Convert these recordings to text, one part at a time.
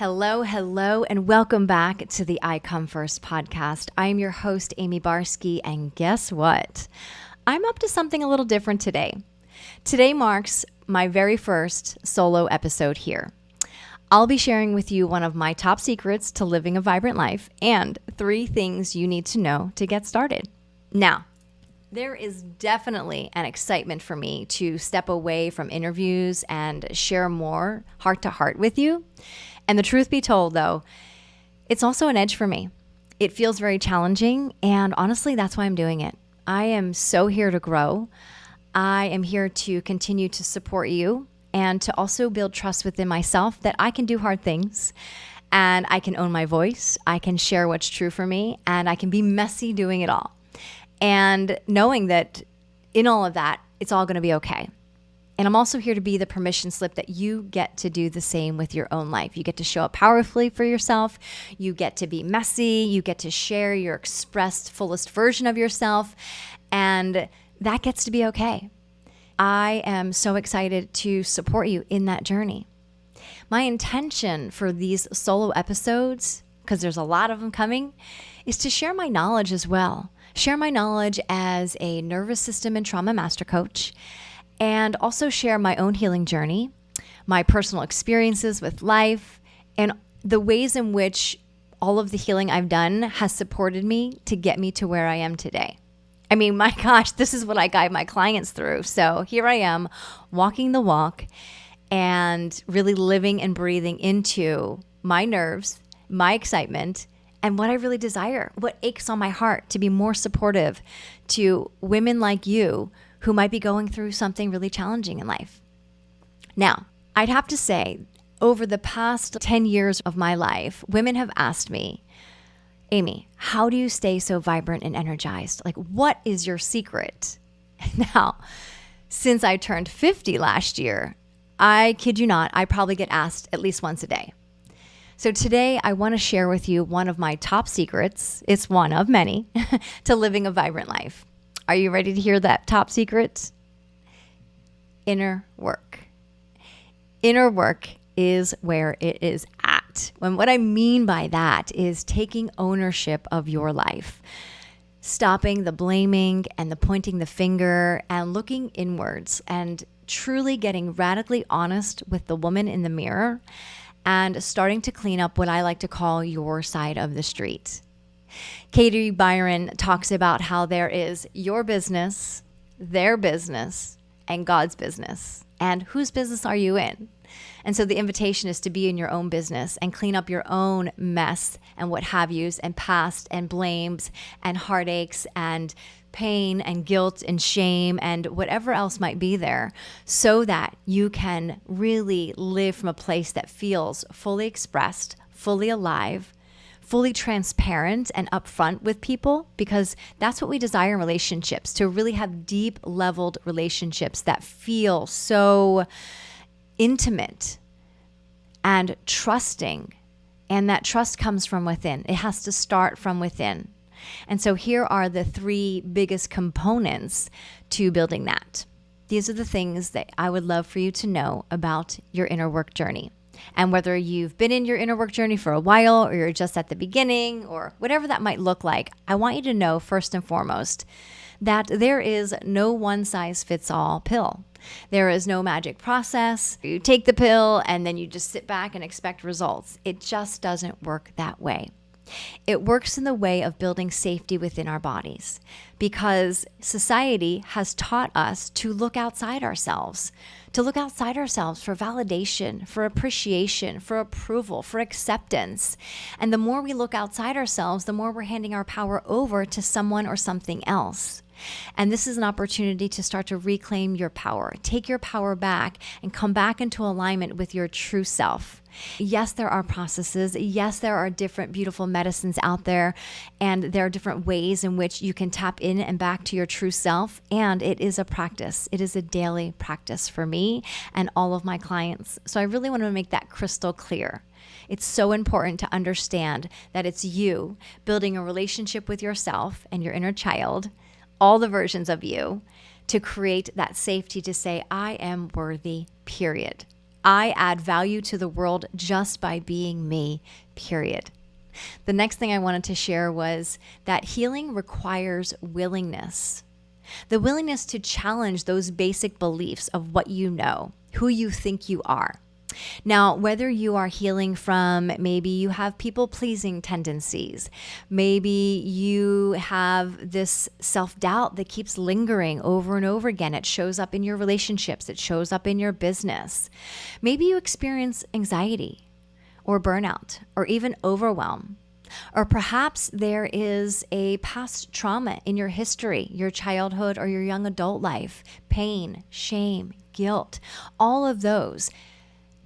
Hello, and welcome back to the I Come First podcast. I'm your host, Amie Barsky, and guess what? I'm up to something a little different today. Today marks my very first solo episode here. I'll be sharing with you one of my top secrets to living a vibrant life and 3 things you need to know to get started. Now, there is definitely an excitement for me to step away from interviews and share more heart to heart with you. And the truth be told, though, it's also an edge for me. It feels very challenging, and honestly, that's why I'm doing it. I am so here to grow. I am here to continue to support you and to also build trust within myself that I can do hard things and I can own my voice. I can share what's true for me, and I can be messy doing it all. And knowing that in all of that, it's all going to be okay. And I'm also here to be the permission slip that you get to do the same with your own life. You get to show up powerfully for yourself. You get to be messy. You get to share your expressed, fullest version of yourself. And that gets to be okay. I am so excited to support you in that journey. My intention for these solo episodes, because there's a lot of them coming, is to share my knowledge as well. Share my knowledge as a nervous system and trauma master coach, and also share my own healing journey, my personal experiences with life, and the ways in which all of the healing I've done has supported me to get me to where I am today. I mean, my gosh, this is what I guide my clients through. So here I am walking the walk and really living and breathing into my nerves, my excitement, and what I really desire, what aches on my heart to be more supportive to women like you who might be going through something really challenging in life. Now, I'd have to say, over the past 10 years of my life, women have asked me, Amie, how do you stay so vibrant and energized? Like, what is your secret? Now, since I turned 50 last year, I kid you not, I probably get asked at least once a day. So today I want to share with you one of my top secrets. It's one of many to living a vibrant life. Are you ready to hear that top secret? Inner work. Inner work is where it is at. And what I mean by that is taking ownership of your life, stopping the blaming and the pointing the finger and looking inwards and truly getting radically honest with the woman in the mirror and starting to clean up what I like to call your side of the street. Katie Byron talks about how there is your business, their business, and God's business. And whose business are you in? And so the invitation is to be in your own business and clean up your own mess and what have yous and past and blames and heartaches and pain and guilt and shame and whatever else might be there, so that you can really live from a place that feels fully expressed, fully alive, fully transparent and upfront with people, because that's what we desire in relationships, to really have deep leveled relationships that feel so intimate and trusting. And that trust comes from within. It has to start from within. And so here are the 3 biggest components to building that. These are the things that I would love for you to know about your inner work journey. And whether you've been in your inner work journey for a while or you're just at the beginning or whatever that might look like, I want you to know first and foremost that there is no one-size-fits-all pill. There is no magic process. You take the pill and then you just sit back and expect results. It just doesn't work that way. It works in the way of building safety within our bodies, because society has taught us to look outside ourselves, for validation, for appreciation, for approval, for acceptance. And the more we look outside ourselves, the more we're handing our power over to someone or something else. And this is an opportunity to start to reclaim your power, take your power back, and come back into alignment with your true self. Yes, there are processes. Yes, there are different beautiful medicines out there, and there are different ways in which you can tap in and back to your true self. And it is a practice. It is a daily practice for me and all of my clients. So I really want to make that crystal clear. It's so important to understand that it's you building a relationship with yourself and your inner child, all the versions of you, to create that safety to say, I am worthy, period. I add value to the world just by being me, period. The next thing I wanted to share was that healing requires willingness. The willingness to challenge those basic beliefs of what you know, who you think you are. Now, whether you are healing from maybe you have people-pleasing tendencies, maybe you have this self-doubt that keeps lingering over and over again. It shows up in your relationships. It shows up in your business. Maybe you experience anxiety or burnout or even overwhelm. Or perhaps there is a past trauma in your history, your childhood or your young adult life, pain, shame, guilt, all of those.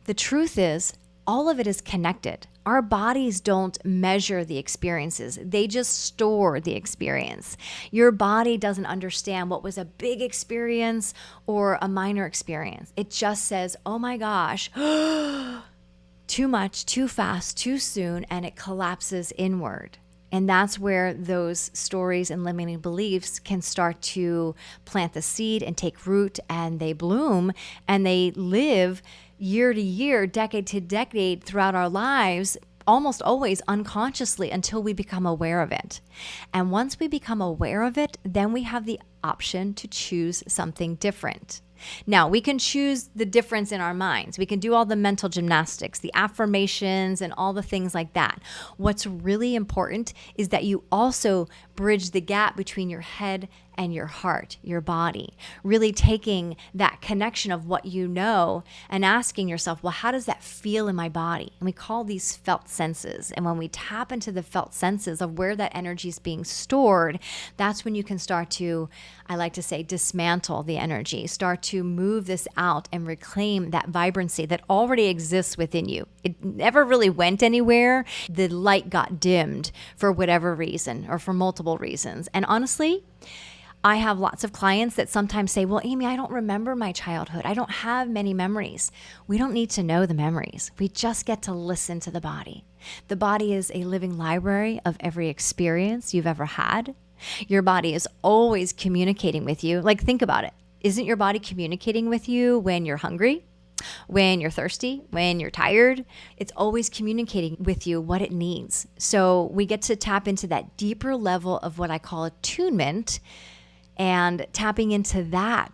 The truth is, all of it is connected. Our bodies don't measure the experiences. They just store the experience. Your body doesn't understand what was a big experience or a minor experience. It just says, oh my gosh, too much, too fast, too soon, and it collapses inward. And that's where those stories and limiting beliefs can start to plant the seed and take root, and they bloom and they live year to year, decade to decade throughout our lives, almost always unconsciously until we become aware of it. And once we become aware of it, then we have the option to choose something different. Now, we can choose the difference in our minds. We can do all the mental gymnastics, the affirmations, and all the things like that. What's really important is that you also bridge the gap between your head and your heart, your body, really taking that connection of what you know and asking yourself, well, how does that feel in my body? And we call these felt senses. And when we tap into the felt senses of where that energy is being stored, that's when you can start to, I like to say, dismantle the energy, start to move this out and reclaim that vibrancy that already exists within you. It never really went anywhere. The light got dimmed for whatever reason or for multiple reasons. And honestly, I have lots of clients that sometimes say, well, Amie, I don't remember my childhood. I don't have many memories. We don't need to know the memories. We just get to listen to the body. The body is a living library of every experience you've ever had. Your body is always communicating with you. Like, think about it. Isn't your body communicating with you when you're hungry? When you're thirsty, when you're tired? It's always communicating with you what it needs. So we get to tap into that deeper level of what I call attunement, and tapping into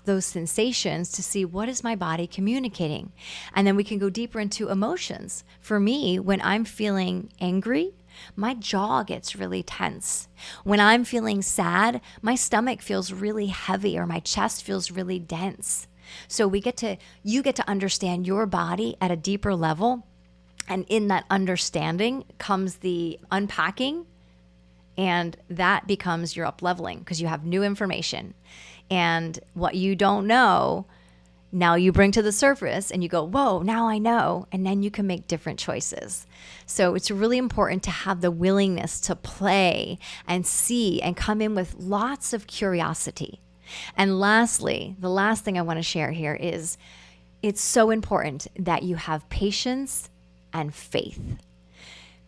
those sensations to see, what is my body communicating? And then we can go deeper into emotions. For me, when I'm feeling angry, my jaw gets really tense. When I'm feeling sad, my stomach feels really heavy or my chest feels really dense. So you get to understand your body at a deeper level. And in that understanding comes the unpacking. And that becomes your up-leveling because you have new information. And what you don't know, now you bring to the surface and you go, whoa, now I know. And then you can make different choices. So it's really important to have the willingness to play and see and come in with lots of curiosity. And lastly, the last thing I want to share here is it's so important that you have patience and faith.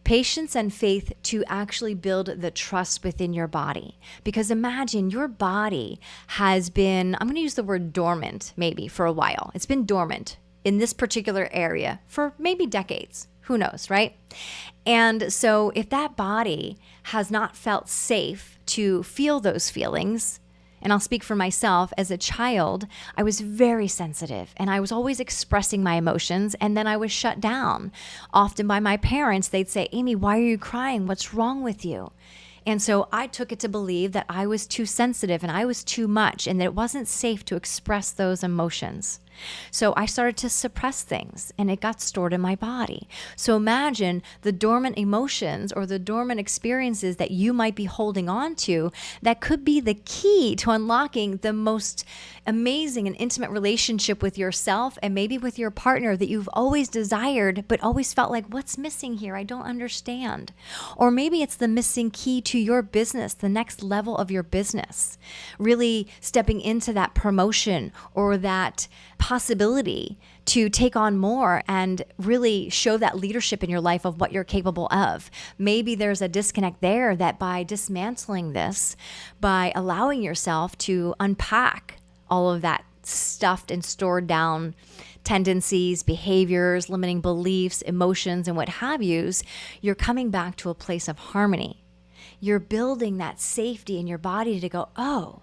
Patience and faith to actually build the trust within your body. Because imagine your body has been, I'm going to use the word dormant maybe for a while. It's been dormant in this particular area for maybe decades. Who knows, right? And so if that body has not felt safe to feel those feelings, and I'll speak for myself, as a child, I was very sensitive and I was always expressing my emotions, and then I was shut down. Often by my parents, they'd say, Amie, why are you crying? What's wrong with you? And so I took it to believe that I was too sensitive and I was too much and that it wasn't safe to express those emotions. So I started to suppress things and it got stored in my body. So imagine the dormant emotions or the dormant experiences that you might be holding on to that could be the key to unlocking the most amazing and intimate relationship with yourself and maybe with your partner that you've always desired, but always felt like, what's missing here? I don't understand. Or maybe it's the missing key to your business, the next level of your business, really stepping into that promotion or that possibility to take on more and really show that leadership in your life of what you're capable of. Maybe there's a disconnect there that by dismantling this, by allowing yourself to unpack all of that stuffed and stored down tendencies, behaviors, limiting beliefs, emotions, and what have yous, you're coming back to a place of harmony. You're building that safety in your body to go, oh,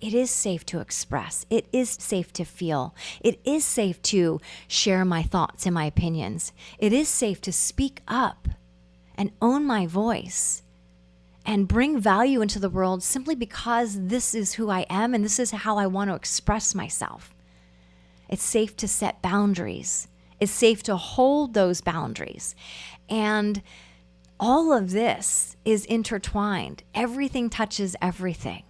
it is safe to express. It is safe to feel. It is safe to share my thoughts and my opinions. It is safe to speak up and own my voice and bring value into the world simply because this is who I am and this is how I want to express myself. It's safe to set boundaries. It's safe to hold those boundaries. And all of this is intertwined. Everything touches everything.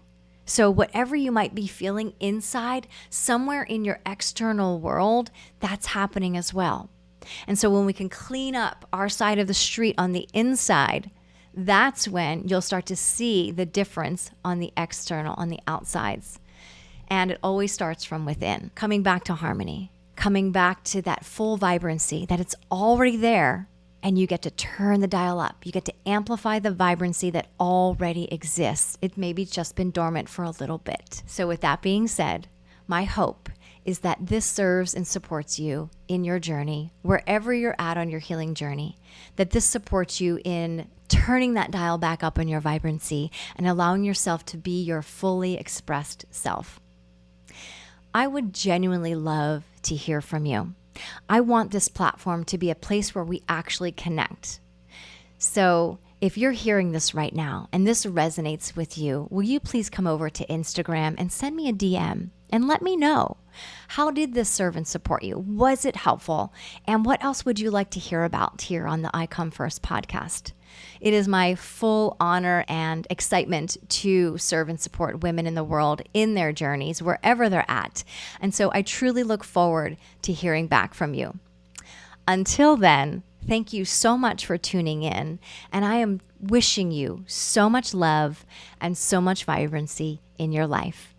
So whatever you might be feeling inside, somewhere in your external world, that's happening as well. And so when we can clean up our side of the street on the inside, that's when you'll start to see the difference on the external, on the outsides. And it always starts from within, coming back to harmony, coming back to that full vibrancy, that it's already there, and you get to turn the dial up. You get to amplify the vibrancy that already exists. It maybe just been dormant for a little bit. So with that being said, my hope is that this serves and supports you in your journey, wherever you're at on your healing journey, that this supports you in turning that dial back up on your vibrancy and allowing yourself to be your fully expressed self. I would genuinely love to hear from you. I want this platform to be a place where we actually connect. So if you're hearing this right now and this resonates with you, will you please come over to Instagram and send me a DM and let me know, how did this serve and support you? Was it helpful? And what else would you like to hear about here on the I Come First podcast? It is my full honor and excitement to serve and support women in the world in their journeys, wherever they're at. And so I truly look forward to hearing back from you. Until then, thank you so much for tuning in. And I am wishing you so much love and so much vibrancy in your life.